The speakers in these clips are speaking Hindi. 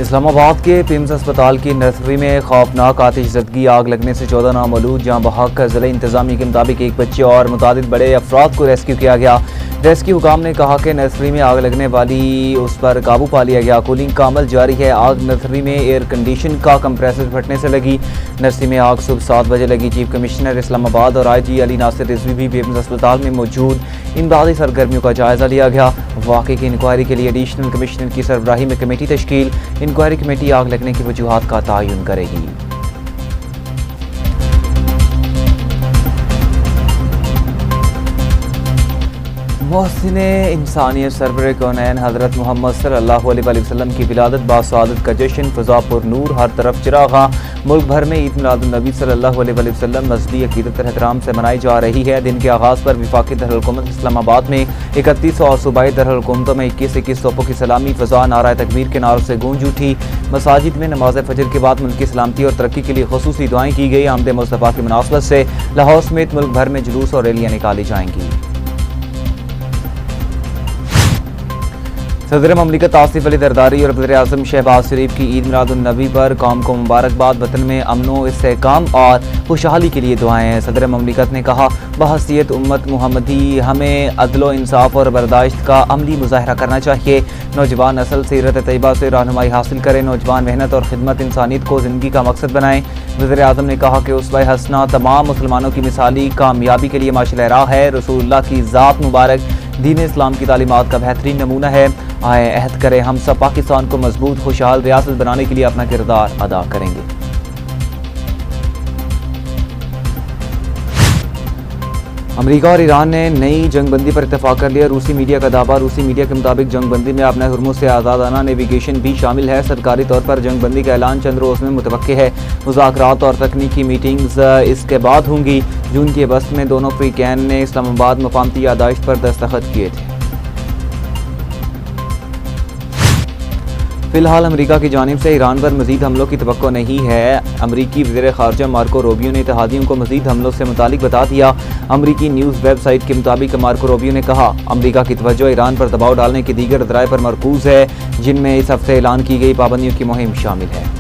इस्लामाबाद के पिम्स अस्पताल की नर्सरी में खौफनाक आतिशज़दगी आग लगने से 14 नामौलूद जाँ बहक। ज़िला इंतज़ामिया के मुताबिक एक बच्चे और मुतादिद बड़े अफराद को रेस्क्यू किया गया। रेस्क्यू हुकाम ने कहा कि नर्सरी में आग लगने वाली उस पर काबू पा लिया गया। कूलिंग का अमल जारी है। आग नर्सरी में एयर कंडीशन का कंप्रेसर फटने से लगी। नर्सरी में आग सुबह 7 बजे लगी। चीफ कमिश्नर इस्लामाबाद और IG अली नासिर रिजवी भी पिम्स अस्पताल में मौजूद इमदादी सरगर्मियों का जायजा लिया गया। वाक़े की इंक्वायरी के लिए एडिशनल कमिश्नर की सरबराही में कमेटी तश्कील। इंक्वायरी कमेटी आग लगने की वजूहात का तयन करेगी। मोहसिने इंसानियत सरवर कौनैन हज़रत मोहम्मद सल्लल्लाहु अलैहि वसल्लम की विलादत बासआदत का जश्न फ़ज़ा पुर नूर, हर तरफ चिरागा। मुल्क भर में ईद मिलादुन्नबी सल्लल्लाहु अलैहि वसल्लम मज़हबी अक़ीदत और एहतराम से मनाई जा रही है। दिन के आगाज़ पर वफाकी दारुल-हुकूमत इस्लामाबाद में 31 और सूबाई दारुल-हुकूमतों में 21 तोपों की सलामी फ़ज़ा नारा तकबीर के नारों से गूंज उठी। मसाजिद में नमाज फजर के बाद मुल्क की सलामती और तरक्की के लिए ख़ुसूसी दुआएँ की गई। आमद मुस्तफ़ा की मुनासबत से लाहौर समेत मुल्क भर में जुलूस और रैलियाँ निकाली जाएंगी। सदर ममलिकत आसिफ अली जरदारी और वज़ीर आज़म शहबाज शरीफ की ईद मिलादुन्नबी पर कौम को मुबारकबाद। वतन में अमनो इस्तेहकाम और खुशहाली के लिए दुआएं। सदर ममलिकत ने कहा, बहसीयत उम्मत मुहम्मदी हमें अदलो इंसाफ और बर्दाश्त का अमली मुजाहरा करना चाहिए। नौजवान नस्ल सीरत तैयबा से रहनुमाई हासिल करें। नौजवान मेहनत और खिदमत इंसानियत को ज़िंदगी का मकसद बनाएं। वज़ीर आज़म ने कहा कि उस्वा हसना तमाम मुसलमानों की मिसाली कामयाबी के लिए माशाअल्लाह राह है। रसूलुल्लाह की ज़ात मुबारक दीन इस्लाम की तालीमात का बेहतरीन नमूना है। आए अहद करें हम सब पाकिस्तान को मजबूत खुशहाल रियासत बनाने के लिए अपना किरदार अदा करेंगे। अमेरिका और ईरान ने नई जंगबंदी पर इत्तेफाक कर लिया। रूसी मीडिया का दावा। रूसी मीडिया के मुताबिक जंगबंदी में अपने हुर्मुज़ से आज़ादाना नेविगेशन भी शामिल है। सरकारी तौर पर जंगबंदी का ऐलान चंद रोज़ में मुतवक्के है। मुज़ाकरात और तकनीकी मीटिंग्स इसके बाद होंगी। जून के वस्त में दोनों फ्रीकैन ने इस्लामाबाद मफाहमती यादाश्त पर दस्तखत किए थे। फिलहाल अमेरिका की जानिब से ईरान पर मज़ीद हमलों की तवक्को नहीं है। अमरीकी वज़ीर ख़ारजा मार्को रूबियो ने इत्तेहादियों को मज़ीद हमलों से मुतालिक बता दिया। अमरीकी न्यूज़ वेबसाइट के मुताबिक मार्को रूबियो ने कहा, अमरीका की तवज्जो ईरान पर दबाव डालने के दीगर ज़राए पर मरकूज़ है, जिनमें इस हफ्ते ऐलान की गई पाबंदियों की मुहिम शामिल है।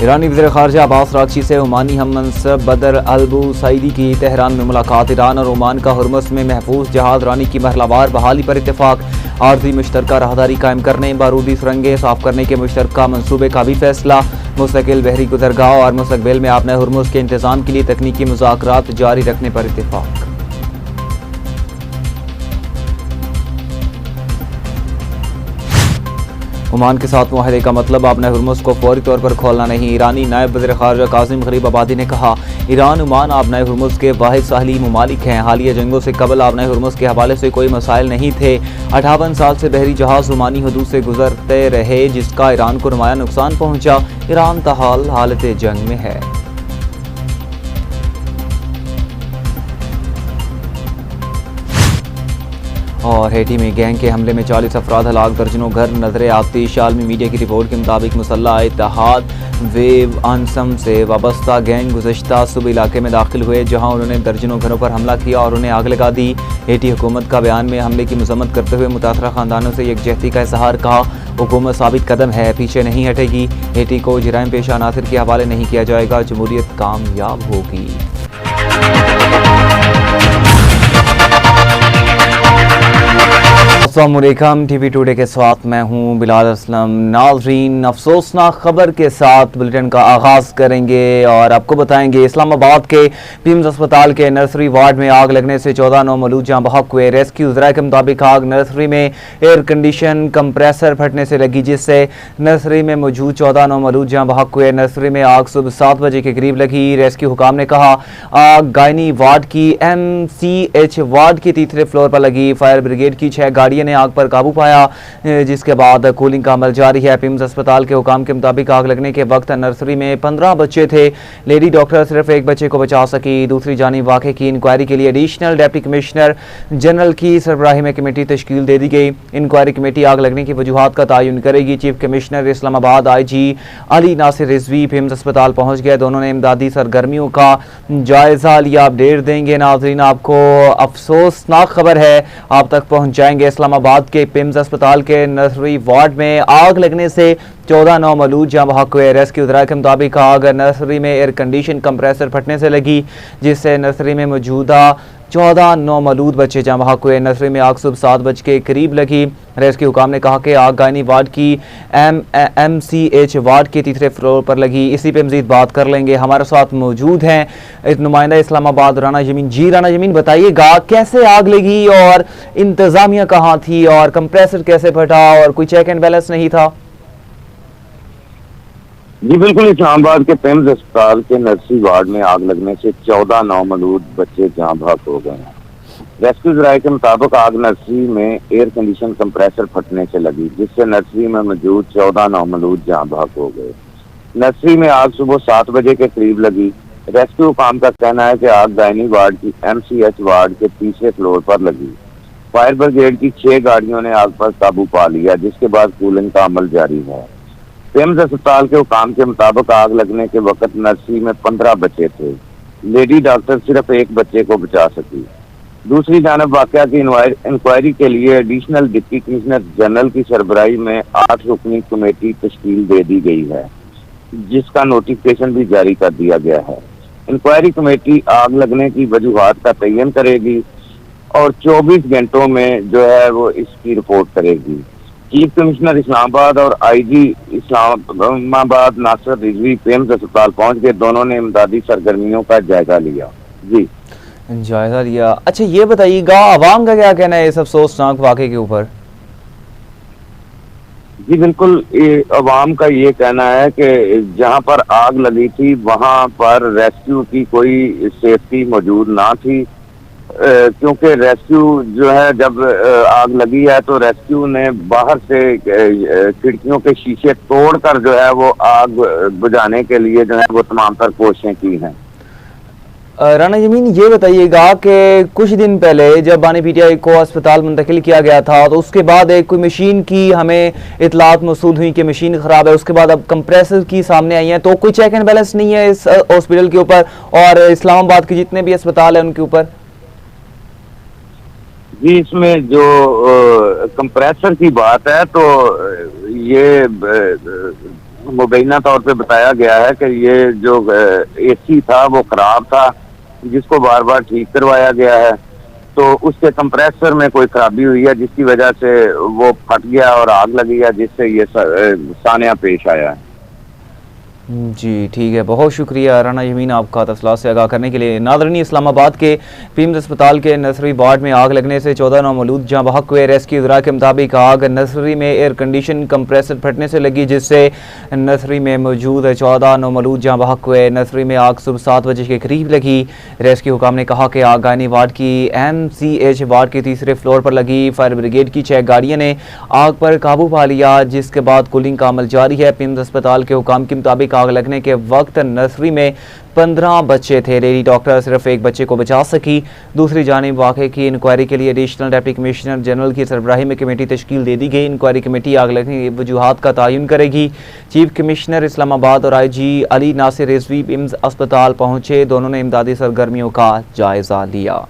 ईरानी वज़ीर ख़ारजा अब्बास रागची से ओमानी हममनसब बदर अल-बुसैदी की तेहरान में मुलाकात। ईरान और ओमान का हुर्मुज़ में महफूज जहाज़ रानी की मरहलावार बहाली पर इत्तेफाक। आर्ज़ी मुश्तरका राहदारी कायम करने, बारूदी सुरंगें साफ करने के मुश्तरका मंसूबे का भी फैसला। मुस्तकिल बहरी गुज़रगाह और मुस्तक़बिल में अपने हुर्मुज़ के इंतज़ाम के लिए तकनीकी मुज़ाकरात जारी रखने पर इत्तेफाक। ओमान के साथ मुआहदे का मतलब अपने हुर्मुज़ को फौरी तौर पर खोलना नहीं। ईरानी नायब वज़ीर ख़ारजा कासिम गरीब आबादी ने कहा, ईरान ओमान अपने हुर्मुज़ के वाहिद साहली ममालिक हैं। हालिया जंगों से कबल अपने हुर्मुज़ के हवाले से कोई मसाइल नहीं थे। 58 साल से बहरी जहाज़ ओमानी हदूद से गुजरते रहे, जिसका ईरान को नुमाया नुकसान पहुँचा। ईरान ताहाल हालत जंग में है। और हैटी में गैंग के हमले में 40 अफराद हलाक, दर्जनों घर नजर आतिश। आलमी मीडिया की रिपोर्ट के मुताबिक मुसल्लह इत्तेहाद वेव आंसम से वाबस्ता गैंग गुज़श्ता सुबह इलाके में दाखिल हुए, जहां उन्होंने दर्जनों घरों पर हमला किया और उन्हें आग लगा दी। हैटी हुकूमत का बयान में हमले की मजम्मत करते हुए मुतासरा खानदानों से यकजहती का इजहार कहा। हुकूमत साबित कदम है, पीछे नहीं हटेगी। हैटी को जराइम पेशा अनासर के हवाले नहीं किया जाएगा। जमहूरियत कामयाब होगी। अस्सलामुअलैकुम, TV टुडे के साथ मैं हूं बिलाल असलम। नाज़रीन, अफसोसनाक खबर के साथ बुलेटिन का आगाज़ करेंगे और आपको बताएंगे इस्लामाबाद के पिम्स अस्पताल के नर्सरी वार्ड में आग लगने से 14 नामौलूद जाँ बहक हुए। रेस्क्यू ज़राए के मुताबिक आग नर्सरी में एयर कंडीशन कंप्रेसर फटने से लगी, जिससे नर्सरी में मौजूद 14 नामौलूद जाँ बहक हुए। नर्सरी में आग सुबह 7 बजे के करीब लगी। रेस्क्यू हुकाम ने कहा, आग गायनी वार्ड की MCH वार्ड के तीसरे फ्लोर पर लगी। फायर ब्रिगेड की 6 गाड़ियाँ ने आग पर काबू पाया, जिसके बाद कूलिंग का अमल जारी है। पिम्स अस्पताल के हुकाम के मुताबिक आग लगने के वक्त नर्सरी में 15 बच्चे थे। लेडी डॉक्टर सिर्फ एक बच्चे को बचा सकी। दूसरी जानिब वाक़े की इंक्वायरी के लिए एडिशनल डिप्टी कमिश्नर जनरल की सरबराही में कमेटी तश्कील दे दी गई। इंक्वायरी कमेटी आग लगने की वजूहात का तयन करेगी। Chief commissioner Islamabad IG Ali Nasir Rizvi PIMS अस्पताल पहुंच गए। दोनों ने इमदादी सरगर्मियों का जायजा लिया। अपडेट देंगे नाज़रीन, आपको अफसोसनाक खबर है आप तक पहुंचाएंगे। इस्लामाबाद के पिम्स अस्पताल के नर्सरी वार्ड में आग लगने से 14 नौमौलूद जहां बहक हुए। रेस्क्यू इदारे के मुताबिक आग नर्सरी में एयर कंडीशन कंप्रेसर फटने से लगी, जिससे नर्सरी में मौजूदा 14 नौमौलूद बच्चे जहां बहक हुए। नर्सरी में आग सुबह 7 बजे के करीब लगी। रेस्क्यू हुकाम ने कहा कि आग गायनी वार्ड की MCH वार्ड के तीसरे फ्लोर पर लगी। इसी पे मजीद बात कर लेंगे। हमारे साथ मौजूद हैं नुमाइंदा इस्लामाबाद राना जमीन। जी राना जमीन, बताइएगा कैसे आग लगी और इंतजामिया कहाँ थी और कंप्रेसर कैसे फटा और कोई चेक एंड बैलेंस नहीं था? जी बिल्कुल, इस्लामाबाद के पिम्स अस्पताल के नर्सरी वार्ड में आग लगने से 14 नौमौलूद बच्चे जाँ बहक हो गए हैं। रेस्क्यू जराये के मुताबिक आग नर्सरी में एयर कंडीशन कंप्रेसर फटने से लगी, जिससे नर्सरी में मौजूद 14 नौमौलूद जाँ बहक हो गए। नर्सरी में आग सुबह 7 बजे के करीब लगी। रेस्क्यू काम का कहना है कि आग गायनी वार्ड की MCH वार्ड के तीसरे फ्लोर पर लगी। फायर ब्रिगेड की 6 गाड़ियों ने आग पर काबू पा लिया, जिसके बाद कूलिंग का अमल जारी है। पिम्स अस्पताल के हुकाम के मुताबिक आग लगने के वक्त नर्सरी में 15 बच्चे थे। लेडी डॉक्टर सिर्फ एक बच्चे को बचा सकी। दूसरी जानब वाकया की इंक्वायरी के लिए एडिशनल डिप्टी कमिश्नर जनरल की सरबराही में 8 रुकनी कमेटी तश्कील दे दी गई है, जिसका नोटिफिकेशन भी जारी कर दिया गया है। इंक्वायरी कमेटी आग लगने की वजूहात का तयन करेगी और 24 घंटों में जो है वो इसकी रिपोर्ट करेगी। चीफ कमिश्नर इस्लामाबाद और IG इस्लामाबाद नासिर रिजवी पिम्स अस्पताल पहुंच गए। दोनों ने इमदादी सरगर्मियों का जायजा लिया। जी जायजा लिया। अच्छा ये बताइएगा आवाम का क्या कहना है इस अफसोसनाक वाक़े के ऊपर? जी बिल्कुल, अवाम का ये कहना है कि जहां पर आग लगी थी वहां पर रेस्क्यू की कोई सेफ्टी मौजूद ना थी, क्योंकि रेस्क्यू जो है जब आग लगी है तो रेस्क्यू ने बाहर से खिड़कियों के शीशे तोड़कर जो है वो आग बुझाने के लिए जो है वो तमाम तर कोशिशें की हैं। राना जमीन, ये बताइएगा कि कुछ दिन पहले जब बानी PTI को अस्पताल मुंतकिल किया गया था तो उसके बाद एक कोई मशीन की हमें इतलात मौसूल हुई कि मशीन ख़राब है। उसके बाद अब कंप्रेसर की सामने आई है, तो कोई चेक एंड बैलेंस नहीं है इस हॉस्पिटल के ऊपर और इस्लामाबाद के जितने भी अस्पताल हैं उनके ऊपर? जी, इसमें जो कंप्रेसर की बात है तो ये मुबैना तौर पे बताया गया है कि ये जो AC था वो खराब था, जिसको बार बार ठीक करवाया गया है। तो उसके कंप्रेसर में कोई खराबी हुई है जिसकी वजह से वो फट गया और आग लगी है, जिससे ये सानिया पेश आया है। जी ठीक है, बहुत शुक्रिया राना यमीन आपका तफसीलात से आगाह करने के लिए। नाज़रीन, इस्लामाबाद के पिम्स अस्पताल के नर्सरी वार्ड में आग लगने से 14 नौमौलूद जहां बहक हुए। रेस्क्यू इदारा के मुताबिक आग नर्सरी में एयर कंडीशन कंप्रेसर फटने से लगी, जिससे नर्सरी में मौजूद 14 नौमौलूद जहां बहक हुए। नर्सरी में आग सुबह 7 बजे के करीब लगी। रेस्क्यू हुकाम ने कहा कि आग गायनी वार्ड की MCH वार्ड के तीसरे फ्लोर पर लगी। फायर ब्रिगेड की 6 गाड़ियों ने आग पर काबू पा लिया, जिसके बाद कूलिंग का अमल जारी है। पिम्स अस्पताल के हुकाम के मुताबिक आग लगने के वक्त नर्सरी में 15 बच्चे थे। लेडी डॉक्टर सिर्फ एक बच्चे को बचा सकी। दूसरी जानिब वाक़े की इंक्वायरी के लिए एडिशनल डिप्टी कमिश्नर जनरल की सरबराही में कमेटी तश्कील दे दी गई। इंक्वायरी कमेटी आग लगने की वजूहात का तयन करेगी। चीफ कमिश्नर इस्लामाबाद और IG अली नासिर रिजवी पिम्स अस्पताल पहुंचे। दोनों ने इमदादी सरगर्मियों का जायजा लिया।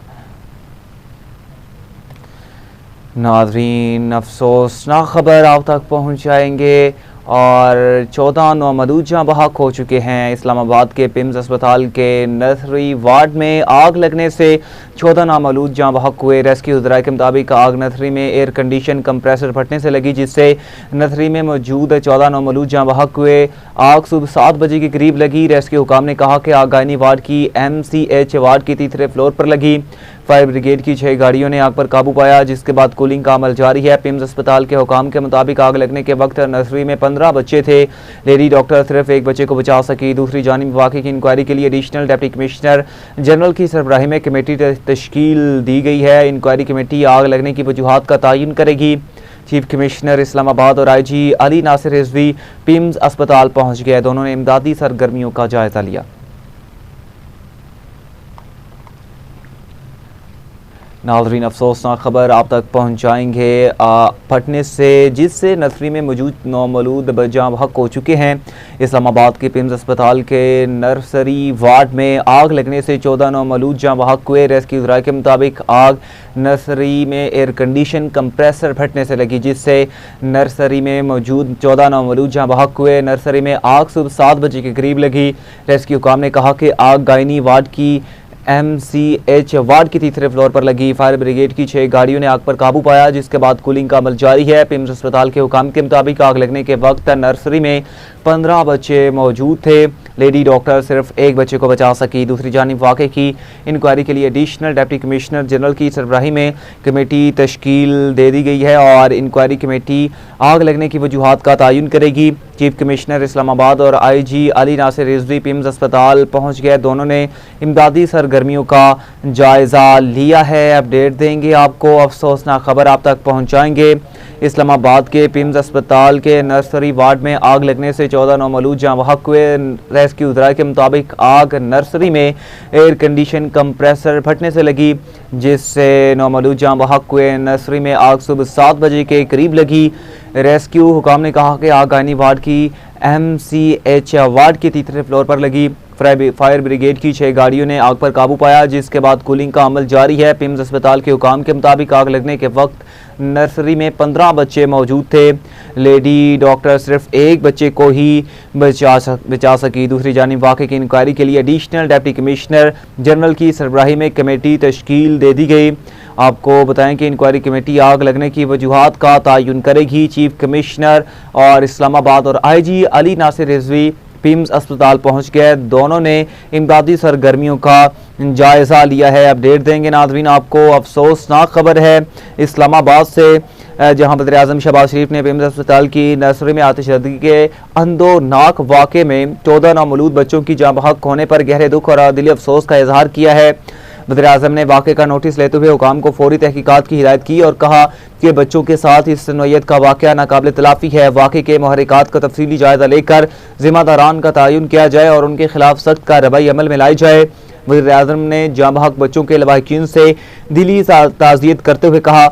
नाज़रीन, अफसोसनाक खबर आप तक पहुंचाएंगे और 14 नौमौलूद जहां बहक हो चुके हैं। इस्लामाबाद के पिम्स अस्पताल के नर्सरी वार्ड में आग लगने से 14 नौमौलूद जहां बहक हुए। रेस्क्यू इदारा के मुताबिक आग नर्सरी में एयर कंडीशन कंप्रेसर फटने से लगी, जिससे नर्सरी में मौजूद 14 नौमौलूद जहां बहक हुए। आग सुबह 7 बजे के करीब लगी। रेस्क्यू हुकाम ने कहा कि आग गायनी वार्ड की MCH वार्ड के तीसरे फ्लोर पर लगी। फायर ब्रिगेड की 6 गाड़ियों ने आग पर काबू पाया, जिसके बाद कूलिंग का अमल जारी है। पिम्स अस्पताल के हुकाम के मुताबिक आग लगने के वक्त नर्सरी में 15 बच्चे थे। लेडी डॉक्टर सिर्फ एक बच्चे को बचा सकी। दूसरी जानिब वाक़े की इंक्वायरी के लिए एडिशनल डिप्टी कमिश्नर जनरल की सरबराही में कमेटी तश्कील दी गई है। इंक्वायरी कमेटी आग लगने की वजूहात का तयन करेगी। चीफ कमिश्नर इस्लामाबाद और IG अली नासिर रिजवी पिम्स अस्पताल पहुंच गए। दोनों ने इमदादी सरगर्मियों का जायजा लिया। नाज़रीन, अफसोसनाक खबर आप तक पहुंचाएंगे फटने से, जिससे नर्सरी में मौजूद 9 मौलूद जाँ बहक हो चुके हैं। इस्लामाबाद के पिम्स अस्पताल के नर्सरी वार्ड में आग लगने से 14 9 मौलूद जाँ बहक हुए। रेस्क्यू ज़राए के मुताबिक आग नर्सरी में एयर कंडीशन कंप्रेसर फटने से लगी, जिससे नर्सरी में मौजूद 14 9 मौलूद जाँ बहक हुए। नर्सरी में आग सुबह 7 बजे के करीब लगी। रेस्क्यू काम ने कहा कि आग गायनी वार्ड की MCH वार्ड के तीसरे फ्लोर पर लगी। फायर ब्रिगेड की 6 गाड़ियों ने आग पर काबू पाया, जिसके बाद कूलिंग का अमल जारी है। पिम्स अस्पताल के हुकाम के मुताबिक आग लगने के वक्त नर्सरी में 15 बच्चे मौजूद थे। लेडी डॉक्टर सिर्फ एक बच्चे को बचा सकी। दूसरी जानिब वाक़े की इंक्वायरी के लिए एडिशनल डिप्टी कमिश्नर जनरल की सरबराही में कमेटी तश्कील दे दी गई है और इंक्वायरी कमेटी आग लगने की वजूहात का तयन करेगी। चीफ कमिश्नर इस्लामाबाद और IG अली नासिर रिजवी पिम्स अस्पताल पहुँच गए। दोनों ने इमदादी सरगर्मियों का जायज़ा लिया है। अपडेट देंगे आपको, अफसोसनाक खबर आप तक पहुँचाएंगे। इस्लामाबाद के पिम्स अस्पताल के नर्सरी वार्ड में आग लगने से 14 9 मौलूद जाँ बहक हुए। रेस्क्यू ज़राए के मुताबिक आग नर्सरी में एयर कंडीशन कंप्रेसर फटने से लगी, जिससे 9 मौलूद जाँ बहक हुए। नर्सरी में आग सुबह 7 बजे के करीब लगी। रेस्क्यू हुकाम ने कहा कि आग गायनी वार्ड की MCH वार्ड के तीसरे फ्लोर पर लगी। फायर ब्रिगेड की 6 गाड़ियों ने आग पर काबू पाया, जिसके बाद कूलिंग का अमल जारी है। पिम्स अस्पताल के हुकाम के मुताबिक आग लगने के वक्त नर्सरी में 15 बच्चे मौजूद थे। लेडी डॉक्टर सिर्फ एक बच्चे को ही बचा सकी। दूसरी जानिब वाक़े की इंक्वायरी के लिए एडिशनल डिप्टी कमिश्नर जनरल की सरबराही में कमेटी तश्कील दे दी गई। आपको बताएं कि इंक्वायरी कमेटी आग लगने की वजूहात का तयन करेगी। चीफ कमिश्नर और इस्लामाबाद और IG अली नासिर रिजवी पिम्स अस्पताल पहुंच गए। दोनों ने इमदादी सरगर्मियों का जायज़ा लिया है। अपडेट देंगे नाज़रीन आपको। अफसोसनाक खबर है इस्लामाबाद से, जहां वज़ीर-ए-आज़म शहबाज शरीफ ने पिम्स अस्पताल की नर्सरी में आतिशबाज़ी के अंदोनाक वाक़े में 14 नामौलूद बच्चों की जाँ बहक होने पर गहरे दुख और दिली अफसोस का इजहार किया है। वज़ीर-ए-आज़म ने वाक़े का नोटिस लेते हुए हुकाम को फौरी तहकीकात की हिदायत की और कहा कि बच्चों के साथ इस नौयत का वाक़या नाकाबिल तलाफ़ी है। वाक़े के महरिकात का तफसीली जायज़ा लेकर ज़िम्मेदारान का तयन किया जाए और उनके खिलाफ सख्त कार्रवाई अमल में लाई जाए। वज़ीर-ए-आज़म ने जाँ बहक बच्चों के लवाहिकीन से दिली ताज़ियत करते हुए कहा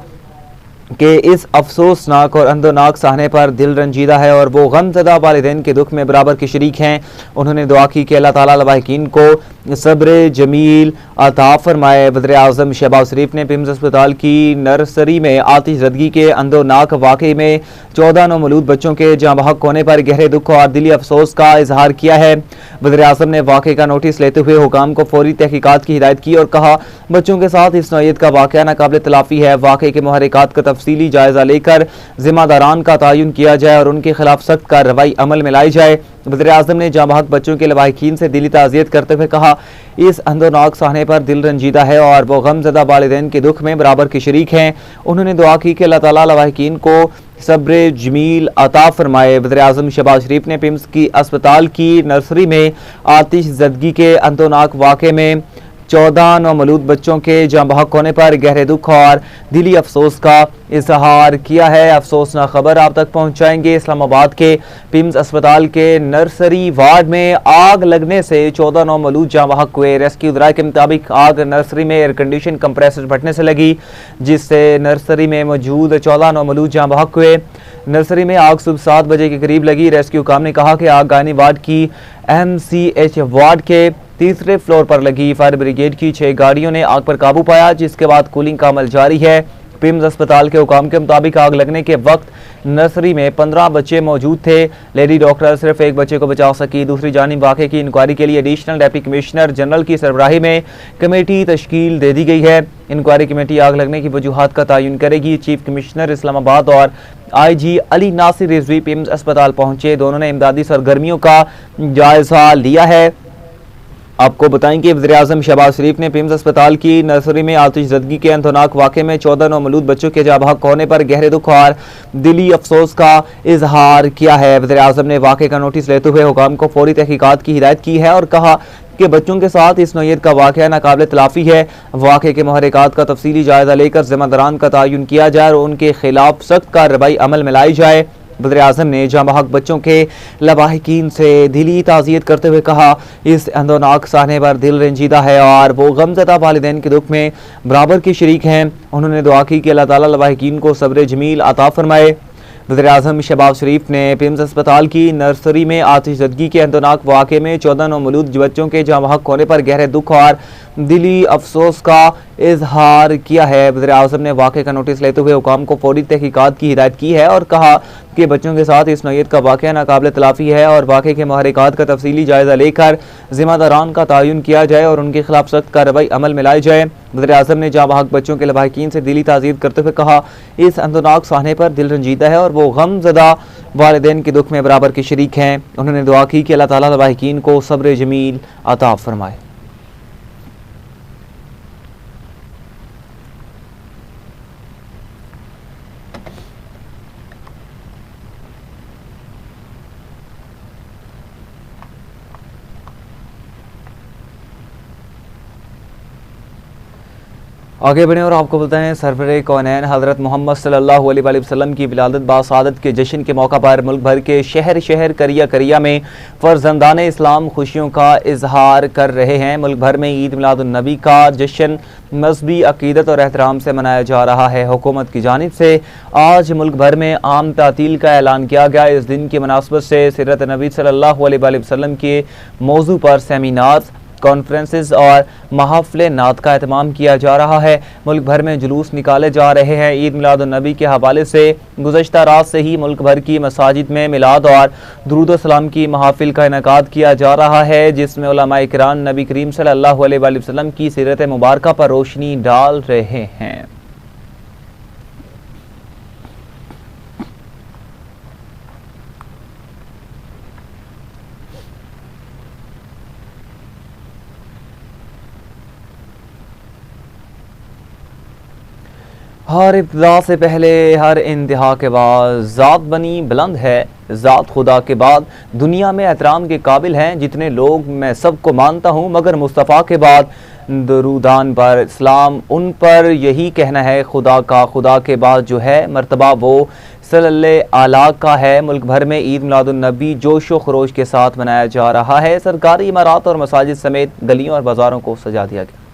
कि इस अफसोसनाक और अंदोनाक साहने पर दिल रंजीदा है और वो गमज़दा वालिदैन के दुख में बराबर के शरीक हैं। उन्होंने दुआ की कि अल्लाह ताला लवाहिकीन को सब्र जमील अता फरमाए। वज़ीर-ए-आज़म शहबाज शरीफ ने पिम्स अस्पताल की नर्सरी में आतिशज़दगी के अंदोनाक वाक़े में 14 नामौलूद बच्चों के जाँ बहक होने पर गहरे दुख और दिली अफसोस का इजहार किया है। वज़ीर-ए-आज़म ने वाक़े का नोटिस लेते हुए हुकाम को फौरी तहकीकात की हिदायत की और कहा बच्चों के साथ इस नौयत का वाक़या नाकाबिल तलाफ़ी है। वाक़े के महरिकात का तफसीली जायज़ा लेकर ज़िम्मेदारान का तयन किया जाए और उनके खिलाफ सख्त कार्रवाई अमल में लाई जाए। वज़ीर-ए-आज़म ने जाँ बहक बच्चों के लवाहिकीन से दिली ताज़ियत करते हुए कहा इस अंदोनाक साहने पर दिल रंजीदा है और वो गमज़दा वालिदैन के दुख में बराबर के शरीक हैं। उन्होंने दुआ की कि अल्लाह ताला लवाहिकीन को सब्र जमील अता फरमाए। वज़ीर-ए-आज़म शहबाज शरीफ ने पिम्स की अस्पताल की नर्सरी में आतिशज़दगी के अंदोनाक वाक़े में 14 नामौलूद बच्चों के जाँ बहक होने पर गहरे दुख और दिली अफसोस का इजहार किया है। अफसोसनाक खबर आप तक पहुंचाएंगे। इस्लामाबाद के पिम्स अस्पताल के नर्सरी वार्ड में आग लगने से 14 नामौलूद जाँ बहक हुए। रेस्क्यू ज़राए के मुताबिक आग नर्सरी में एयर कंडीशन कंप्रेसर फटने से लगी, जिससे नर्सरी में मौजूद 14 नामौलूद जाँ बहक हुए। नर्सरी में आग सुबह 7 बजे के करीब लगी। रेस्क्यू काम ने कहा कि आग गायनी वार्ड की MCH वार्ड के तीसरे फ्लोर पर लगी। फायर ब्रिगेड की 6 गाड़ियों ने आग पर काबू पाया, जिसके बाद कूलिंग का अमल जारी है। पिम्स अस्पताल के हुकाम के मुताबिक आग लगने के वक्त नर्सरी में 15 बच्चे मौजूद थे। लेडी डॉक्टर सिर्फ एक बच्चे को बचा सकी। दूसरी जानिब वाक़े की इंक्वायरी के लिए एडिशनल डिप्टी कमिश्नर जनरल की सरबराही में कमेटी तश्कील दे दी गई है। इंक्वायरी कमेटी आग लगने की वजूहात का तयन करेगी। चीफ कमिश्नर इस्लामाबाद और IG अली नासिर रिजवी पिम्स अस्पताल पहुंचे। दोनों ने इमदादी सरगर्मियों का जायजा लिया है। आपको बताएं कि वज़ीर-ए-आज़म शहबाज शरीफ ने पिम्स अस्पताल की नर्सरी में आतिशज़दगी के अंतनाक वाक़े में 14 नौमौलूद बच्चों के जाँ बहक होने पर गहरे दुख और दिली अफसोस का इजहार किया है। वज़ीर-ए-आज़म ने वाक़े का नोटिस लेते हुए हुकाम को फौरी तहकीकात की हिदायत की है और कहा कि बच्चों के साथ इस नौयत का वाक़या नाकाबिल तलाफ़ी है। वाक़े के महरिकात का तफसीली जायज़ा लेकर ज़िम्मेदारान का तयन किया जाए और उनके खिलाफ सख्त कार्रवाई अमल में लाई जाए। वज़ीर-ए-आज़म ने जाँ बहक बच्चों के लवाहिकीन से दिली ताज़ियत करते हुए कहा, इस अंदोनाक साहने पर दिल रंजीदा है और वो गमज़दा वालिदैन के दुख में बराबर के शरीक हैं। उन्होंने दुआ की कि अल्लाह ताला लवाहिकीन को सब्र जमील अता फरमाए। वज़ीर-ए-आज़म शहबाज शरीफ ने पिम्स अस्पताल की नर्सरी में आतिशज़दगी के अंतनाक वाक़े में 14 नौमौलूद बच्चों के जाँ बहक होने पर गहरे दुख और दिली अफसोस का इजहार किया है। वज़ीर-ए-आज़म ने वाक़े का नोटिस लेते हुए हुकाम को फौरी तहकीकात की हिदायत की है और कहा कि बच्चों के साथ इस नौयत का वाक़या नाकाबिल तलाफ़ी है और वाक़े के महरिकात का तफसीली जायज़ा लेकर ज़िम्मेदारान का तयन किया जाए और उनके खिलाफ सख्त कार्रवाई अमल में लाई जाए। वज़ीर-ए-आज़म ने जाँ बहक बच्चों के लवाहिकीन से दिली ताज़ियत करते हुए कहा, इस अंदनाक साहने पर दिल रंजीदा है और वो गमज़दा वालिदैन के दुख में बराबर के शरीक हैं। उन्होंने दुआ की कि अल्लाह ताला लवाहिकीन को सब्र जमील अता फरमाए। आगे बढ़ें और आपको बताएं, सरवरे कौनैन हज़रत मोहम्मद सल्लल्लाहु अलैहि वसल्लम की विलादत बासादत के जश्न के मौका पर मुल्क भर के शहर शहर करिया करिया में फ़र्जंदान इस्लाम खुशियों का इजहार कर रहे हैं। मुल्क भर में ईद मिलादुन्नबी का जश्न मजहबी अकीदत और एहतराम से मनाया जा रहा है। हुकूमत की जानिब से आज मुल्क भर में आम तातील का ऐलान किया गया। इस दिन की मुनासबत से सीरत नबी सल्लल्लाहु अलैहि वसल्लम के मौजू पर सेमिनार, कॉन्फ्रेंसेस और महफ़िल नात का एहतमाम किया जा रहा है। मुल्क भर में जुलूस निकाले जा रहे हैं। ईद मिलादुन्नबी के हवाले से गुज़श्ता रात से ही मुल्क भर की मसाजिद में मिलाद और दुरूद सलाम की महफ़िल का इनेकाद किया जा रहा है, जिसमें उलमाए किराम नबी करीम सल्लल्लाहु अलैहि वसल्लम की सीरत मुबारका पर रोशनी डाल रहे हैं। हर इब्तिदा से पहले हर इंतहा के बाद ज़ात बनी बुलंद है। ज़ात खुदा के बाद दुनिया में एहतराम के काबिल हैं जितने लोग, मैं सबको मानता हूँ, मगर मुस्तफ़ा के बाद दरूदान पर इस्लाम उन पर यही कहना है, खुदा के बाद जो है मर्तबा वो सल्लल्लाहु आला का है। मुल्क भर में ईद मिलादुन्नबी जोश व खरोश के साथ मनाया जा रहा है। सरकारी इमारत और मसाजिद समेत गलियों और बाज़ारों को सजा दिया गया।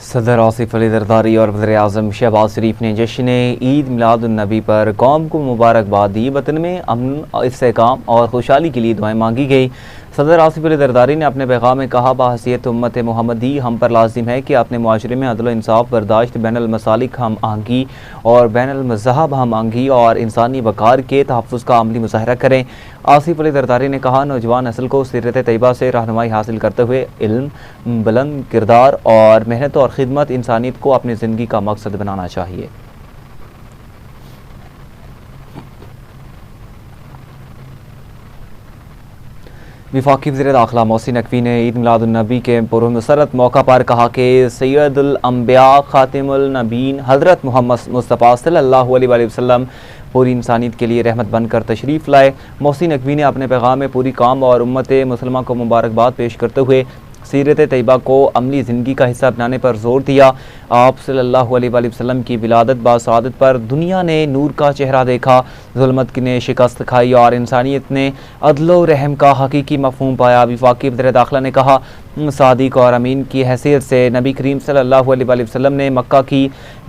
सदर आसिफ अली जरदारी और वज़ीर-ए-आज़म शहबाज शरीफ ने जश्न ईद मिलादुन्नबी पर कौम को मुबारकबाद दी। वतन में अमन, इस्तेहकाम और खुशहाली के लिए दुआएं मांगी गई। सदर आसिफ अली जरदारी ने अपने पैगाम में कहा, बहसीयत उम्मत मुहम्मदी हम पर लाजिम है कि अपने मुआशरे में अदल इंसाफ, बर्दाश्त, बैनुल मसालिक हम आहंगी और बैनुल मज़हब हम आहंगी और इंसानी वक़ार के तहफ़्फ़ुज़ का अमली मुज़ाहरा करें। आसिफ अली जरदारी ने कहा, नौजवान नस्ल को सीरत तैयबा से रहनुमाई हासिल करते हुए इल्म, बुलंद किरदार और मेहनत और खिदमत इंसानियत को अपनी ज़िंदगी का मकसद बनाना चाहिए। वफाकी वज़ीर दाखिला मोहसिन नकवी ने ईद मिलादुन्नबी के पुरमसरत मौका पर कहा कि सैयदुल अंबिया खातिमुल नबीन हज़रत मोहम्मद मुस्तफ़ा सल्लल्लाहु अलैहि वसल्लम पूरी इंसानियत के लिए रहमत बनकर तशरीफ़ लाए। मोहसिन नकवी ने अपने पैगाम में पूरी कौम और उम्मत मुसलमान को मुबारकबाद पेश करते हुए सीरत तैयबा को अमली ज़िंदगी का हिस्सा बनाने पर जोर दिया। आप सल्लल्लाहु अलैहि वसल्लम की विलादत बासादत पर दुनिया ने नूर का चेहरा देखा, ज़ुल्मत ने शिकस्त खाई और इंसानियत ने अदलो रहम का हकीकी मफ़हूम पाया। वफाकी वज़ीर दाखिला ने कहा, सादिक और अमीन की हैसियत से नबी करीम सल्लल्लाहु अलैहि वसल्लम ने मक्का की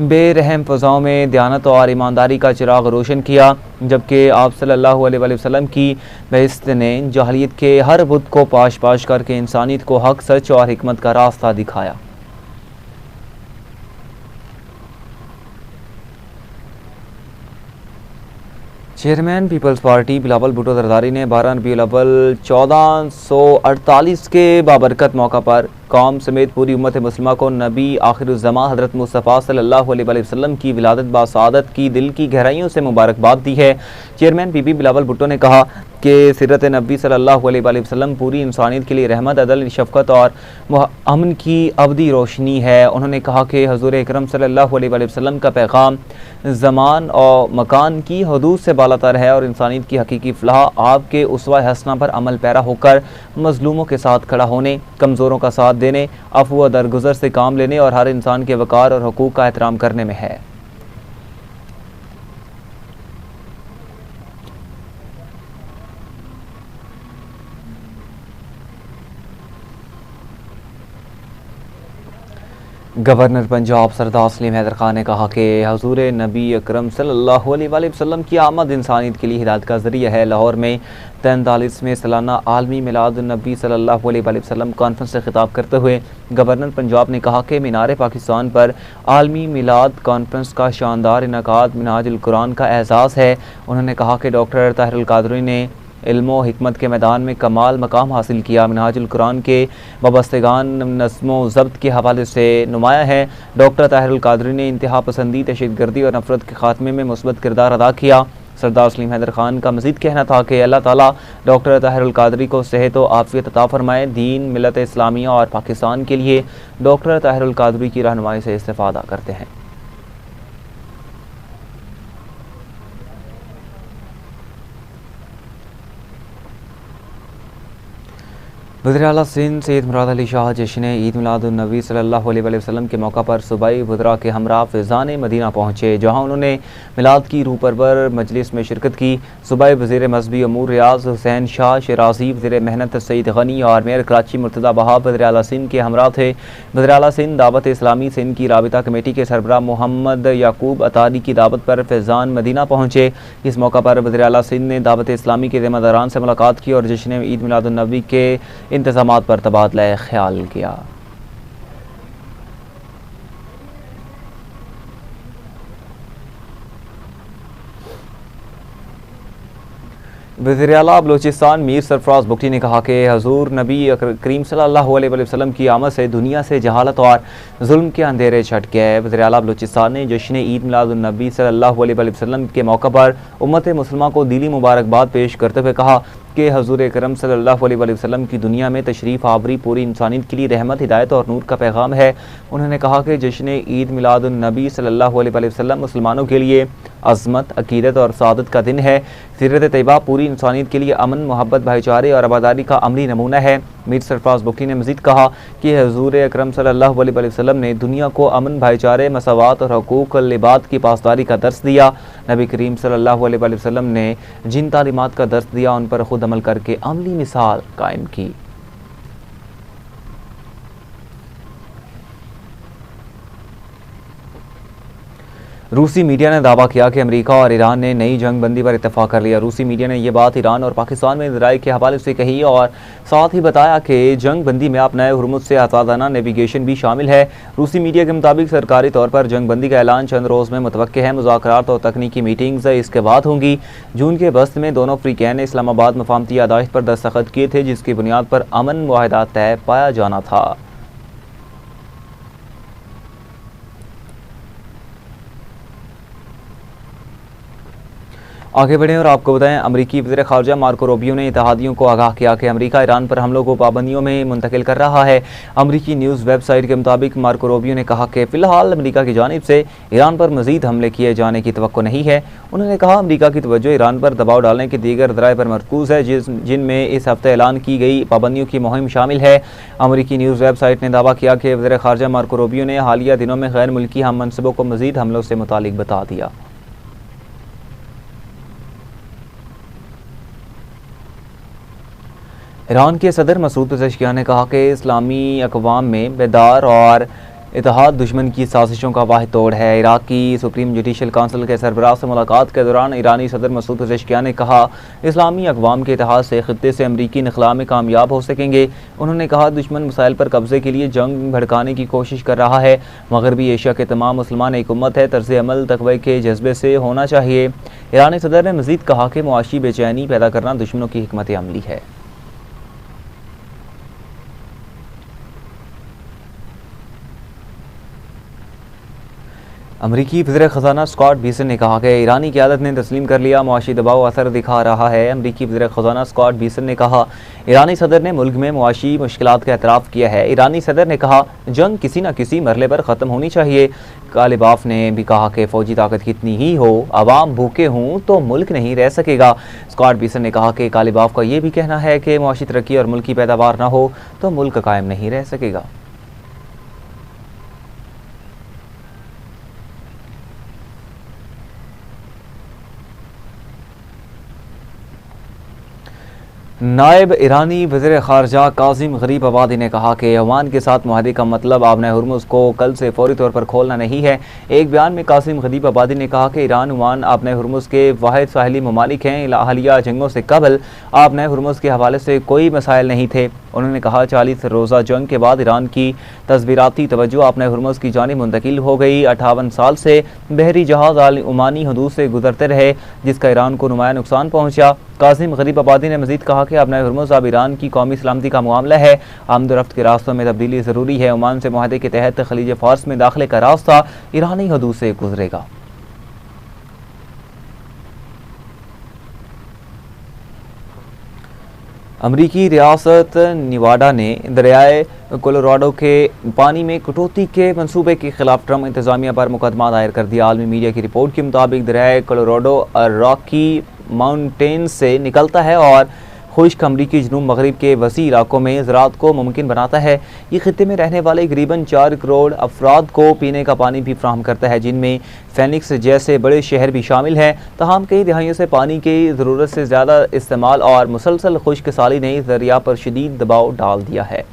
बेरहम फ़ज़ाओं में दयानत और ईमानदारी का चिराग रोशन किया, जबकि आप सल्लल्लाहु अलैहि वसल्लम की बेइज्जत ने जहलियत के हर बुत को पाश पाश करके इंसानियत को हक, सच और हिकमत का रास्ता दिखाया। Chairman Peoples Party Bilawal Bhutto Zardari ने 12 रबीउल अव्वल 1448 के बाबरकत मौका पर कौम समेत पूरी उम्मत मुस्लिमा को नबी आखिरुज़्ज़मा हज़रत मुस्तफ़ा सल्लल्लाहु अलैहि वसल्लम की विलादत बासादत की दिल की गहराइयों से मुबारकबाद दी है। चेयरमैन बीबी बिलावल भुट्टो ने कहा कि सीरत नबी सल्लल्लाहु अलैहि वसल्लम पूरी इंसानियत के लिए रहमत, अदल, शफ़क़त और अमन की अबदी रोशनी है। उन्होंने कहा कि हज़ूर अकरम सल्लल्लाहु अलैहि वसल्लम का पैगाम ज़मान और मकान की हदूद से बालातर है और इंसानियत की हकीकी फ़लाह आपके उसवा हसना पर अमल पैरा होकर मज़लूमों के साथ खड़ा होने, कमज़ोरों का साथ देने, अफ़्व व दरगुज़र से काम लेने और हर इंसान के वक़ार और हकूक़ का एहतराम करने में है। गवर्नर पंजाब सरदार सलीम हैदर खान ने कहा कि हज़ूर नबी अकरम सल्लल्लाहु अलैहि वसल्लम की आमद इंसानियत के लिए हिदायत का ज़रिया है। लाहौर में 43वें सालाना आलमी मिलाद नबी सल्लल्लाहु अलैहि वसल्लम कॉन्फ्रेंस से खिताब करते हुए गवर्नर पंजाब ने कहा कि मीनार पाकिस्तान पर आलमी मिलाद कॉन्फ्रेंस का शानदार इनकाद मिन्हाजुल कुरान का एजाज़ है। उन्होंने कहा कि डॉक्टर ताहिरुल कादरी ने इल्म व हिकमत के मैदान में कमाल मकाम हासिल किया। मिन्हाजुल कुरान के वाबस्तगान नस्मो ज़ब्त के हवाले से नुमाया है। डॉक्टर ताहिरुल कादरी ने इंतहा पसंदी, दहशतगर्दी और नफरत के खात्मे में मुस्बत किरदार अदा किया। सरदार सलीम हैदर खान का मज़ीद कहना था कि अल्लाह ताला डॉक्टर ताहिरुल कादरी को सेहत व आफ़ियत अता फ़रमाए। दीन, मिलत इस्लामिया और पाकिस्तान के लिए डॉक्टर ताहिरुल कादरी की रहनुमाई से इस्तिफ़ादा करते हैं। वज़ीर आला सिंध सैयद मुराद अली शाह जश्न ईद मिलादुन्नबी सल्लल्लाहु अलैहि वसल्लम के मौका पर सूबाई वज़रा के हमरा फ़ैज़ान मदीना पहुँचे, जहाँ उन्होंने मिलाद की रूह परवर मजलिस में शिरकत की। सूबाई वज़ीर मज़हबी अमूर रियाज़ हुसैन शाह शराज़ी, वज़ीर मेहनत सईद गनी और मेयर कराची मुर्तज़ा बहाब वज़ीर आला सिंध के हमरा थे। वज़ीर आला सिंध दावत इस्लामी सिंध की राबिता कमेटी के सरबराह मोहम्मद याकूब अतारी की दावत पर फ़ैज़ान मदीना पहुँचे। इस मौका पर वज़ीर आला सिंध ने दावत इस्लामी के ज़िम्मेदारान से मुलाकात की और जश्न ईद मिलादुन्नबी के इंतज़ामात पर तबादला ख्याल किया। वज़ीर आला बलूचिस्तान मीर सरफराज बुगटी ने कहा कि हज़ूर नबी करीम सल्लल्लाहु अलैहि वसल्लम की आमद से दुनिया से जहालत और जुल्म के अंधेरे छट गए। वज़ीर आला बलूचिस्तान ने जश्न ईद मिलादुन्नबी सल्लल्लाहु अलैहि वसल्लम के मौका पर उम्मत मुस्लिमा को दिली मुबारकबाद पेश करते हुए कहा कि हज़ूर अकरम सल्लल्लाहु अलैहि वसल्लम की दुनिया में तशरीफ़ आवरी पूरी इंसानियत के लिए रहमत, हिदायत और नूर का पैगाम है। उन्होंने कहा कि जश्न ईद मिलादुन्नबी सल्लल्लाहु अलैहि वसल्लम मुसलमानों के लिए अज़मत, अकीदत और सादत का दिन है। सीरत तैयबा पूरी इंसानियत के लिए अमन, मोहब्बत, भाईचारे और आबादारी का अमली नमूना है। मीर सरफराज बुगटी ने मज़ीद कहा कि हज़ूर अकरम सल्लल्लाहु अलैहि वसल्लम ने दुनिया को अमन, भाईचारे, मसावात और हकूक़ लिबात की पासदारी का दर्स दिया। नबी करीम सल्लल्लाहु अलैहि वसल्लम ने जिन तालीमात का दर्स दिया उन पर खुद अमल करके अमली मिसाल कायम की। रूसी मीडिया ने दावा किया कि अमेरिका और ईरान ने नई जंग बंदी पर इत्तफाक कर लिया। रूसी मीडिया ने यह बात ईरान और पाकिस्तान में लड़ाई के हवाले से कही और साथ ही बताया कि जंग बंदी में अब नए हुरमुज़ से आज़ादाना नेविगेशन भी शामिल है। रूसी मीडिया के मुताबिक सरकारी तौर पर जंग बंदी का ऐलान चंद रोज़ में मुतवक्के है। मुज़ाकरात और तकनीकी मीटिंग्स इसके बाद होंगी। जून के वस्त में दोनों फ़रीक़ैन ने इस्लामाबाद मफाहमती यादाश्त पर दस्तखत किए थे, जिसकी बुनियाद पर अमन मुआहदा तय पाया जाना था। आगे बढ़ें और आपको बताएं, अमरीकी वज़ीर ख़ारजा मार्को रूबियो ने इत्तेहादियों को आगाह किया कि अमरीका ईरान पर हमलों को पाबंदियों में मुंतकिल कर रहा है। अमरीकी न्यूज़ वेबसाइट के मुताबिक मार्को रूबियो ने कहा कि फ़िलहाल अमरीका की जानिब से ईरान पर मज़ीद हमले किए जाने की तवक्को नहीं है। उन्होंने कहा अमरीका की तवज्जो ईरान पर दबाव डालने के दीगर ज़राए पर मरकूज़ है, जिनमें इस हफ्ते ऐलान की गई पाबंदियों की मुहिम शामिल है। अमरीकी न्यूज़ वेबसाइट ने दावा किया कि वज़ीर ख़ारजा मार्को रूबियो ने हालिया दिनों में गैर मुल्की हम मनसबों को मज़ीद हमलों से मुतालिक बता दिया। ईरान के सदर मसूद पेज़ेश्कियान ने कहा कि इस्लामी अक़वाम में बेदार और इत्तेहाद दुश्मन की साजिशों का वाहिद तोड़ है। इराक की सुप्रीम जुडिशल काउंसिल के सरबराह से मुलाकात के दौरान ईरानी सदर मसूद पेज़ेश्कियान ने कहा इस्लामी अक़वाम के इत्तेहाद से ख़ित्ते से अमरीकी इनख़ला में कामयाब हो सकेंगे। उन्होंने कहा दुश्मन मसाइल पर कब्ज़े के लिए जंग भड़काने की कोशिश कर रहा है। मग़रबी एशिया के तमाम मुसलमान एक उम्मत है, तर्ज़ अमल तक़वे के जज्बे से होना चाहिए। ईरानी सदर ने मज़ीद कहा कि मुआशी बेचैनी पैदा करना दुश्मनों की हिकमत अमली है। अमरीकी वज़ीर ख़ज़ाना स्कॉट बेसन ने कहा कि ईरानी क़यादत ने तस्लीम कर लिया, मुआशी दबाव असर दिखा रहा है। अमरीकी वज़ीर ख़ज़ाना स्कॉट बेसन ने कहा, ईरानी सदर ने मुल्क में मुआशी मुश्किलात का एतराफ़ किया है। ईरानी सदर ने कहा, जंग किसी न किसी मरले पर ख़त्म होनी चाहिए। गालिबाफ ने भी कहा कि फ़ौजी ताकत कितनी ही हो, अवाम भूखे हों तो मुल्क नहीं रह सकेगा। स्कॉट बेसन ने कहा कि गालिबाफ का यह भी कहना है कि मुआशी तरक्की और मुल्क की पैदावार न हो तो मुल्क कायम नहीं रह सकेगा। नायब ईरानी वज़ीर ख़ारजा कासिम गरीब आबादी ने कहा कि ओमान के साथ मुआहदे का मतलब आबना हुर्मुज़ को कल से फौरी तौर पर खोलना नहीं है। एक बयान में कासिम गरीब आबादी ने कहा कि ईरान ओमान आबना हुर्मुज़ के वाहिद साहिली ममालिक हैं। हालिया जंगों से कबल आबना हुर्मुज़ के हवाले से कोई मसाइल नहीं थे। उन्होंने कहा, 40 रोज़ा जंग के बाद ईरान की तस्वीराती तवज्जो आबना हुर्मुज़ की जानिब मुंतकिल हो गई। 58 साल से बहरी जहाज़ ओमानी हदूद से गुजरते रहे, जिसका ईरान को नुमाया नुकसान पहुँचा। कासिम गरीब आबादी ने मज़ीद कहा कि आबना हुर्मुज़ अब ईरान की कौमी सलामती का मामला है। आमद-ओ-रफ्त के रास्तों में तब्दीली ज़रूरी है। ओमान से मुआहदे के तहत खलीज फ़ार्स में दाखिले का रास्ता ईरानी हदूद से गुजरेगा। अमरीकी रियासत निवाडा ने दरियाए कोलोराडो के पानी में कटौती के मंसूबे के खिलाफ ट्रम्प इंतजामिया पर मुकदमा दायर कर दिया। आलमी मीडिया की रिपोर्ट के मुताबिक दरियाए कोलोराडो रॉकी माउंटेन्स से निकलता है और खुश्क अमरीकी जनूब मगरब के वसी इलाकों में ज़राअत को मुमकिन बनाता है। ये खित्ते में रहने वाले करीबन 4 करोड़ अफराद को पीने का पानी भी फराहम करता है, जिनमें फेनिक्स जैसे बड़े शहर भी शामिल हैं। तमाम कई दहाइयों से पानी की ज़रूरत से ज़्यादा इस्तेमाल और मुसलसल खुश्क साली ने इस दरिया पर शदीद दबाव डाल दिया है।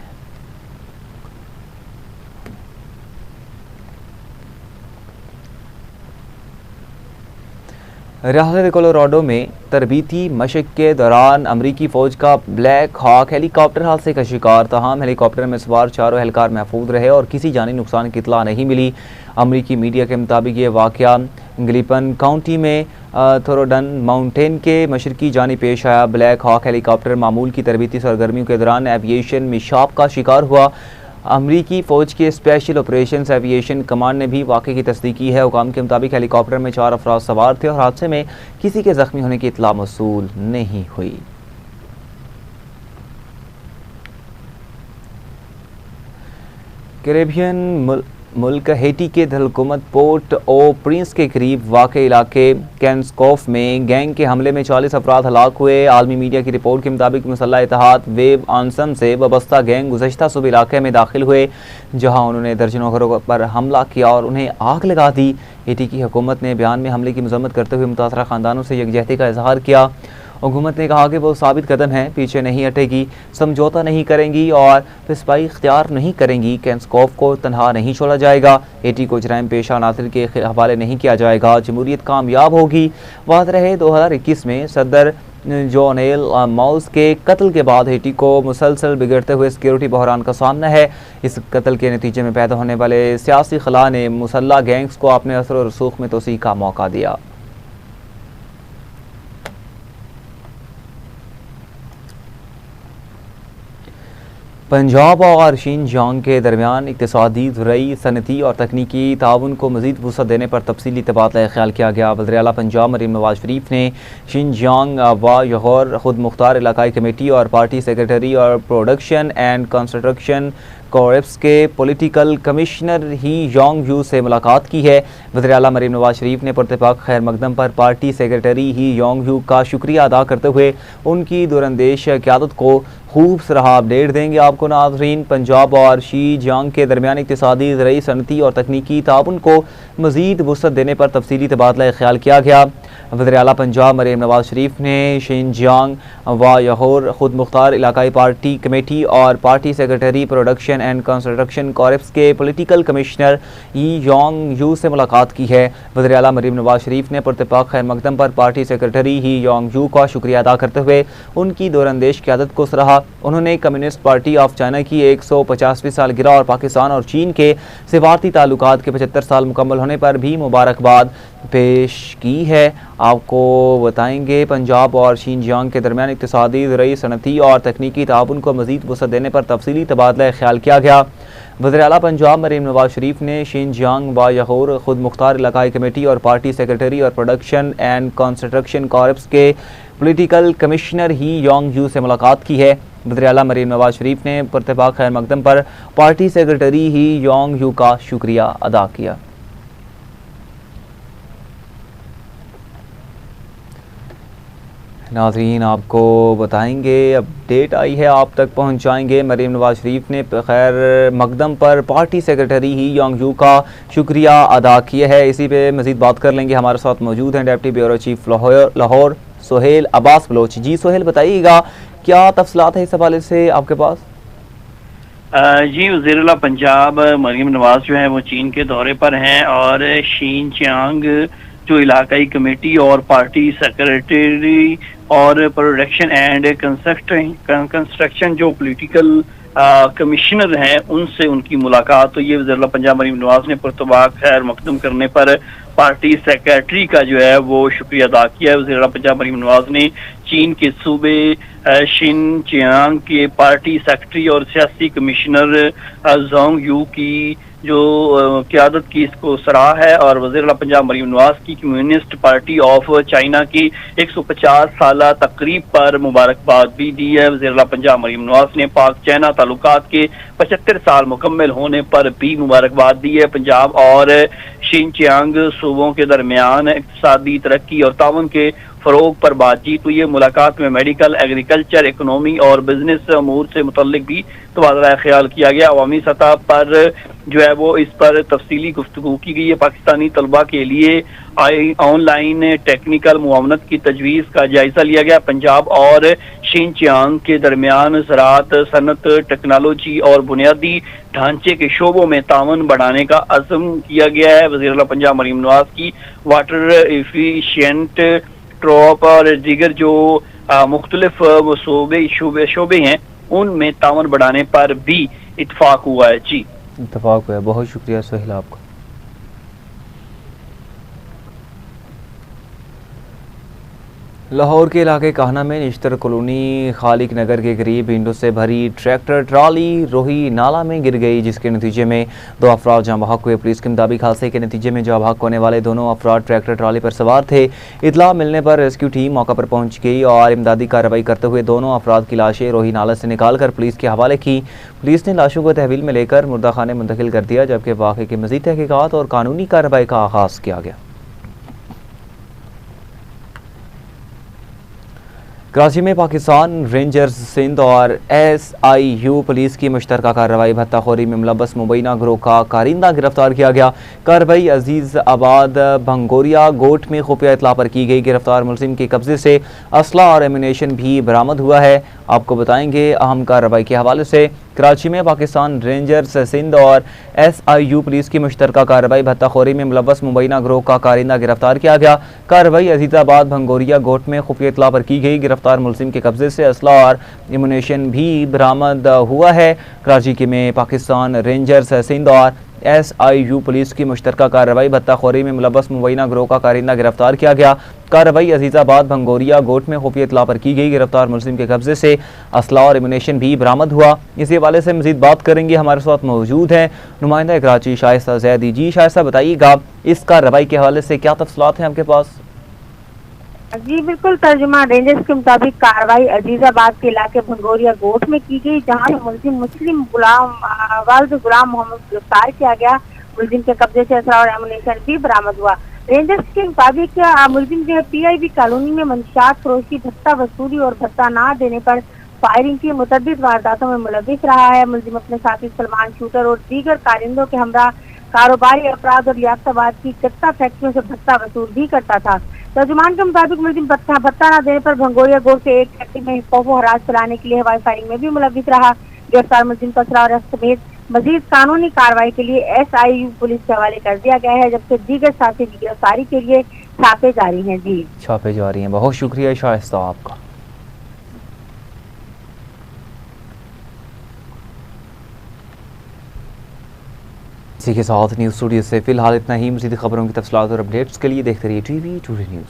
रियासत कोलोराडो में तरबीती मशक के दौरान अमरीकी फ़ौज का ब्लैक हॉक हेलीकॉप्टर हादसे का शिकार। तमाम हेलीकॉप्टर में सवार 4 एहलकार महफूज रहे और किसी जानी नुकसान की इतला नहीं मिली। अमरीकी मीडिया के मुताबिक ये वाक़या ग्लिपन काउंटी में थोरोडन माउंटेन के मशरकी जानी पेश आया। ब्लैक हॉक हेलीकॉप्टर मामूल की तरबीती सरगर्मियों के दौरान एविएशन मिशाप का शिकार हुआ। अमरीकी फ़ौज के स्पेशल ऑपरेशंस एविएशन कमांड ने भी वाक़े की तस्दीक की है। हुकाम के मुताबिक हेलीकॉप्टर में 4 अफराद सवार थे और हादसे में किसी के ज़ख्मी होने की इतला मौसूल नहीं हुई। कैरेबियन मुल्क हेटी के दरहुकूमत पोर्ट ओ प्रिंस के करीब वाक़े इलाके कैंसकोफ में गैंग के हमले में 40 अफराद हलाक हुए। आलमी मीडिया की रिपोर्ट के मुताबिक मुसल्लह इत्तेहाद वेब आंसम से वाबस्ता गैंग गुज़श्ता सुबह इलाके में दाखिल हुए, जहाँ उन्होंने दर्जनों घरों पर हमला किया और उन्हें आग लगा दी। हेटी की हुकूमत ने बयान में हमले की मज़म्मत करते हुए मुतासरा ख़ानदानों से यकजहती का इजहार किया। हुकूमत ने कहा कि वो साबित कदम है, पीछे नहीं हटेगी, समझौता नहीं करेंगी और फिसपाई इख्तियार नहीं करेंगी। कैंसकोफ को तनहा नहीं छोड़ा जाएगा। हेटी को जराइम पेशा अनासर के हवाले नहीं किया जाएगा। जमहूरियत कामयाब होगी। वाज़ रहे 2021 में सदर जोनेल माउस के कत्ल के बाद हेटी को मुसलसल बिगड़ते हुए सिक्योरिटी बहरान का सामना है। इस कत्ल के नतीजे में पैदा होने वाले सियासी खला ने मुसल्ला गैंग्स को अपने असर और रसूख में तोसी का मौका दिया। पंजाब और शिनजियांग के दरमियान इक़्तिसादी, ज़रई, सनती और तकनीकी ताउन को मज़ीद वुसअत देने पर तफसीली तबादला ख्याल किया गया। वज़ीर आला पंजाब मरीम नवाज शरीफ ने शिनजियांग व लाहौर खुद मुख्तार इलाकाई कमेटी और पार्टी सेक्रेटरी और प्रोडक्शन एंड कंस्ट्रक्शन कोरेप्स के पॉलिटिकल कमिश्नर ही योंग यू से मुलाकात की है। वज़ीर आला मरीम नवाज शरीफ ने पुरतपाक खैर मकदम पर party secretary he Yong you का शुक्रिया अदा करते हुए उनकी दूरंदेश क़यादत को खूब सराहा। अपडेट देंगे आपको नाज़रीन। पंजाब और शिनजियांग के दरमियान इक़्तिसादी, ज़रई, सनती और तकनीकी ताउन को मज़ीद वुसअत देने पर तफसीली तबादला ख्याल किया गया। वज़ीर आला पंजाब मरीम नवाज शरीफ ने शिनजियांग व लाहौर खुद मुख्तार इलाकाई पार्टी कमेटी और party secretary production and construction corps के पॉलिटिकल कमिश्नर ई योंग यू से मुलाकात की है। वज़ीर आला मरीम नवाज शरीफ ने पुरतपाक खैर मकदम पर party secretary he Yong you का शुक्रिया अदा करते हुए उनकी दूरंदेश क़यादत को सराहा। उन्होंने कम्युनिस्ट पार्टी ऑफ चाइना की 150वीं सालगिरह और पाकिस्तान और चीन के सिफारती ताल्लुकात के 75 साल मुकम्मल होने पर भी मुबारकबाद पेश की है। आपको बताएंगे पंजाब और शिनजियांग के दरमियान इक़्तिसादी, ज़रई, सनती और तकनीकी ताउन को मज़ीद वुसअत देने पर तफसीली तबादला ख्याल किया गया। वज़ीर आला पंजाब मरीम नवाज शरीफ ने शिनजियांग व लाहौर खुद मुख्तार इलाकाई कमेटी और पार्टी सेक्रेटरी और प्रोडक्शन एंड कंस्ट्रक्शन कॉर्प्स के पॉलिटिकल कमिश्नर ही योंग यू से मुलाकात की है। वज़ीर आला मरीम नवाज शरीफ ने इत्तेफाक खैर मकदम पर party secretary he Yong you का शुक्रिया अदा किया। नाज़रीन, आपको बताएंगे, अपडेट आई है आप तक पहुंचाएंगे। मरीम नवाज शरीफ ने खैर मकदम पर party secretary he Yong you का शुक्रिया अदा किया है। इसी पे मज़ीद बात कर लेंगे। हमारे साथ मौजूद हैं deputy bureau chief Lahore Sohail Abbas Baloch. Ji Sohail, बताइएगा क्या तफसीलात है इस हवाले से आपके पास? जी, वज़ीर आला पंजाब मरीम नवाज जो है वो चीन के दौरे पर हैं और शिनजियांग जो इलाकाई कमेटी और पार्टी सेक्रेटरी और प्रोडक्शन एंड कंस्ट्रक्शन जो पॉलिटिकल कमिश्नर हैं उनसे उनकी मुलाकात हुई है। वज़ीर आला पंजाब मरीम नवाज ने पुरतबाक खैर मकदम करने पर पार्टी सेक्रेटरी का जो है वो शुक्रिया अदा किया है। वज़ीर आला पंजाब मरीम नवाज ने चीन के सूबे शिनजियांग के पार्टी सेक्रेटरी और सियासी कमिश्नर जोंग यू की जो क़यादत की इसको सराहा है और वज़ीर आला पंजाब मरीम नवाज की कम्युनिस्ट पार्टी ऑफ चाइना की 150 साला तकरीब पर मुबारकबाद भी दी है। वज़ीर आला पंजाब मरीम नवाज ने पाक चाइना ताल्लुकात के 75 साल मुकम्मल होने पर भी मुबारकबाद दी है। पंजाब और शिनजियांग सूबों के दरमियान इक़्तिसादी तरक्की और ताउन के फ़रोग पर बातचीत हुई है। मुलाकात में मेडिकल, एग्रीकल्चर, इकोनॉमी और बिजनेस अमूर से मुतल्लिक भी तबादला ख्याल किया गया। अवामी सतह पर जो है वो इस पर तफसीली गुफ्तगू की गई है। पाकिस्तानी तलबा के लिए ऑनलाइन टेक्निकल मुआवनत की तजवीज़ का जायजा लिया गया। पंजाब और शिनजियांग के दरमियान ज़राअत, सनत, टेक्नोलॉजी और बुनियादी ढांचे के शोबों में तावन बढ़ाने का अज़्म किया गया है। वज़ीर आला पंजाब मरीम नवाज की वाटर एफिशिएंट ट्रॉप और दीगर जो मुख्तलिफ शोबे हैं उनमें तावन बढ़ाने पर भी इत्तफाक हुआ है। जी, इत्तफाक हुआ है। बहुत शुक्रिया सोहेल आपका। लाहौर के इलाके काहना में निश्तर कॉलोनी खालिक नगर के करीब ईंटों से भरी ट्रैक्टर ट्राली रोही नाला में गिर गई, जिसके नतीजे में 2 अफराद जाँ बहक हुए। पुलिस के मुताबिक हादसे के नतीजे में जाँ बहक होने वाले दोनों अफराद ट्रैक्टर ट्राली पर सवार थे। इतला मिलने पर रेस्क्यू टीम मौका पर पहुंच गई और इमदादी कार्रवाई करते हुए दोनों अफराद की लाशें रोही नाला से निकाल कर पुलिस के हवाले की। पुलिस ने लाशों को तहवील में लेकर मुर्दा खाने मुंतकिल कर दिया, जबकि वाक़े की मज़ीद तहकीकात और कानूनी कार्रवाई का आगाज़ किया गया। कराची में पाकिस्तान रेंजर्स सिंध और SIU पुलिस की मुश्तरका कार्रवाई भत्ताखोरी में मुलव्वस मुबैना गिरोह का कारिंदा गिरफ्तार किया गया। कार्रवाई अजीज आबाद भंगोरिया गोट में खुफिया इतला पर की गई। गिरफ्तार मुलजिम के कब्जे से असला और एमुनेशन भी बरामद हुआ है। आपको बताएंगे अहम कार्रवाई के हवाले से। कराची में पाकिस्तान रेंजर्स सिंध और SIU पुलिस की मुश्तरका कार्रवाई भत्ताखोरी में मुलव्वस मुबैना गिरोह का कारिंदा गिरफ्तार किया गया। कार्रवाई अजीजाबाद भंगोरिया गोट में खुफिया इतला पर की गई। गिरफ्तार मुलजिम के कब्जे से असला और एमुनेशन भी बरामद हुआ है। कराची में पाकिस्तान रेंजर्स सिंध और SIU पुलिस की मुश्तरका कार्रवाई भत्ताखोरी में मुलव्वस मुबैना गिरोह का कारिंदा गिरफ्तार किया गया। कार्रवाई अजीजाबाद भंगोरिया गोट में खुफिया इतला पर की गई। गिरफ्तार मुलजिम के कब्जे से असला और एमुनेशन भी बरामद हुआ। इसी हवाले से मजीद बात करेंगे। हमारे साथ मौजूद हैं नुमाइंदा कराची शाइस्ता जैदी। जी शाइस्ता, बताइएगा इस कार्रवाई के हवाले से क्या तफसीलात हैं आपके पास? जी बिल्कुल, तर्जुमा रेंजर्स के मुताबिक कार्रवाई अजीजाबाद के इलाके भंगोरिया गोट में की गई, जहां मुलजिम मुस्लिम वालिद गुलाम मोहम्मद गिरफ्तार किया गया। मुलजिम के कब्जे से असला और एमुनेशन भी बरामद हुआ। रेंजर्स के मुताबिक मुलजिम जो है PIB कॉलोनी में मंशियात फरोशी, भत्ता वसूली और भत्ता ना देने पर फायरिंग की मुतअद्दिद वारदातों में मुलव्विस रहा है। मुलजिम अपने साथी सलमान शूटर और दीगर कारिंदों के हमरा कारोबारी अफराद और लियाकताबाद की कत्ता फैक्ट्रियों से भत्ता वसूल भी करता था। तर्जुमान के मुताबिक मुलजिम भत्ता न देने पर भंगोरिया गोट से एक फैक्ट्री में खौफ हरास फैलाने के लिए हवाई फायरिंग में भी मुलव्विस रहा। गिरफ्तार मुलजिम को असला और अरेस्ट समेत मजीद कानूनी कार्रवाई के लिए SIU पुलिस के हवाले कर दिया गया है, जबकि दीगर साथी की गिरफ्तारी के लिए छापे जारी हैं। जी, छापे जारी हैं। बहुत शुक्रिया शाइस्ता आपका। इसी के साथ न्यूज़ स्टूडियो से फिलहाल इतना ही। मज़ीद खबरों की तफसीलात और अपडेट्स के लिए देखते रहिए TV टुडे न्यूज़।